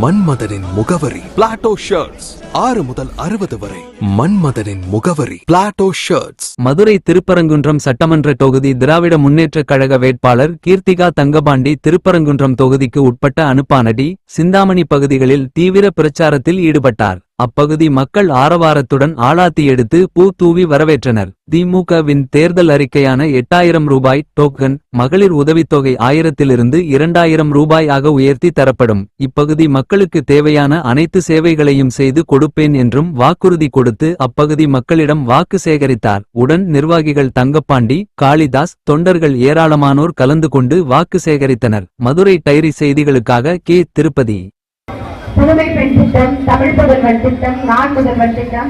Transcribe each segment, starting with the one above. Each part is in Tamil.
மன்மதனின் முகவரி பிளாட்டோ ஷர்ட்ஸ். 6 முதல் 60 வரை. மன்மதனின் முகவரி பிளாட்டோ ஷர்ட்ஸ். மதுரை திருப்பரங்குன்றம் சட்டமன்ற தொகுதி திராவிட முன்னேற்றக் கழக வேட்பாளர் கீர்த்திகா தங்கபாண்டி திருப்பரங்குன்றம் தொகுதிக்கு உட்பட்ட அனுப்பானடி, சிந்தாமணி பகுதிகளில் தீவிர பிரச்சாரத்தில் ஈடுபட்டார். அப்பகுதி மக்கள் ஆரவாரத்துடன் ஆளாத்தி எடுத்து பூ தூவி வரவேற்றனர். திமுகவின் தேர்தல் அறிக்கையான 8000 ரூபாய் டோக்கன், மகளிர் உதவித்தொகை 1000 2000 ரூபாய் ஆக உயர்த்தி தரப்படும். இப்பகுதி மக்களுக்கு தேவையான அனைத்து சேவைகளையும் செய்து கொடுப்பேன் என்றும் வாக்குறுதி கொடுத்து அப்பகுதி மக்களிடம் வாக்கு சேகரித்தார். உடன் நிர்வாகிகள் தங்கப்பாண்டி, காளிதாஸ், தொண்டர்கள் ஏராளமானோர் கலந்து கொண்டு வாக்கு சேகரித்தனர். மதுரை டைரி செய்திகளுக்காக கே. திருப்பதி. புதுமை பெண் திட்டம், தமிழ் புதல்வன் திட்டம், நான் முதல்வன் திட்டம்,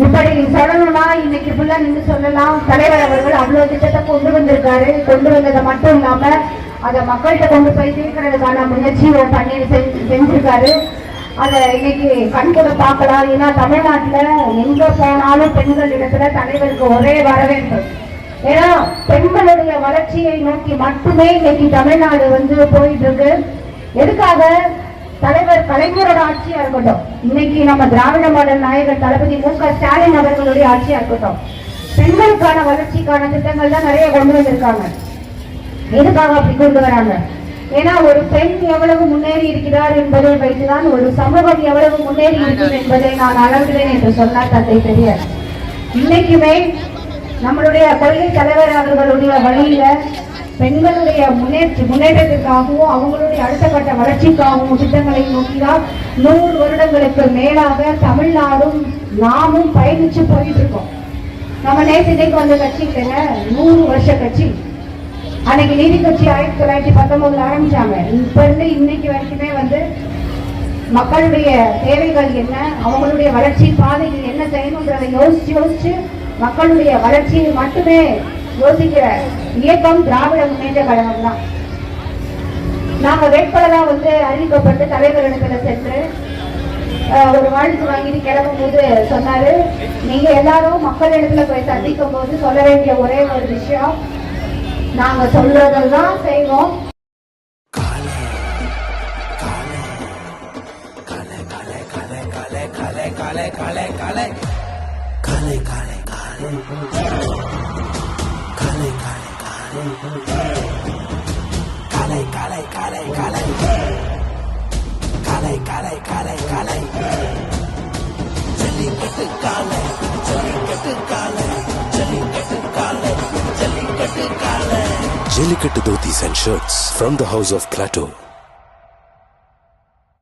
இப்படி சொல்லணும்னா இன்னைக்கு ஃபுல்லா நீங்க சொல்லலாம். தலைவர் அவர்கள் அவ்வளவு திட்டத்தை கொண்டு வந்திருக்காரு. கொண்டு வந்ததை மட்டும் இல்லாம அதை மக்கள்கிட்ட கொண்டு போய் தீர்க்கிறதுக்கான முயற்சி பன்னீர் செஞ்சிருக்காரு. அதை இன்னைக்கு கண்கூட பார்க்கலாம். ஏன்னா தமிழ்நாட்டுல எங்க போனாலும் பெண்கள் இடத்துல தலைவருக்கு ஒரே வரவேற்பு. ஏன்னா பெண்களுடைய வளர்ச்சியை நோக்கி மட்டுமே இன்னைக்கு தமிழ்நாடு போயிட்டு இருக்கு. எதுக்காக? தலைவர் கலைஞரோட ஆட்சியா இருக்கட்டும், இன்னைக்கு நம்ம திராவிட மாடல் நாயகர் தளபதி மு.க. ஸ்டாலின் அவர்களுடைய ஆட்சியா இருக்கட்டும், பெண்களுக்கான வளர்ச்சிக்கான திட்டங்கள் தான் நிறைய கொண்டு வந்திருக்காங்க. எதுக்காக அப்படி கொண்டு வராங்க? ஏன்னா ஒரு பெண் எவ்வளவு முன்னேறி இருக்கிறார் என்பதை வைத்துதான் ஒரு சமூகம் எவ்வளவு முன்னேறி இருக்கும் என்பதை நான் அளவிடுவேன் என்று சொன்னார் தந்தை பெரியார். இன்னைக்குமே நம்மளுடைய கொள்கை தலைவர் அவர்களுடைய வழியில பெண்களுடைய முன்னேற்றத்திற்காகவும் அவங்களுடைய அடுத்த கட்ட வளர்ச்சிக்காகவும் திட்டங்களை நோக்கிதான் 100 வருடங்களுக்கு மேலாக தமிழ்நாடும் நாமும் பயணிச்சு போயிட்டு இருக்கோம். நம்ம நேற்று வந்த கட்சி இல்லைங்க, 100 வருஷ கட்சி. அன்னைக்கு நீதி கட்சி 1919 ஆரம்பிச்சாங்க. இப்ப இருந்து இன்னைக்கு வரைக்குமே மக்களுடைய தேவைகள் என்ன, அவங்களுடைய வளர்ச்சி பாதைகள் என்ன செய்யணும்ன்றதை யோசிச்சு மக்களுடைய வளர்ச்சியை மட்டுமே யோசிக்கிற இயக்கம் திராவிட முன்னேற்ற கழகம் தான். நாங்க வேட்பாளரா அறிவிக்கப்பட்டு தலைவரிடத்துல சென்று ஒரு வாழ்த்து வாங்கிட்டு கிளம்பும் போது சொன்னாரு, நீங்க எல்லாரும் மக்களிடத்துல போய் சந்திக்கும் போது சொல்ல வேண்டிய ஒரே ஒரு விஷயம், நாங்க சொல்றதெல்லாம் செய்வோம். Jellicate dhotis and shirts from the house of Plateau.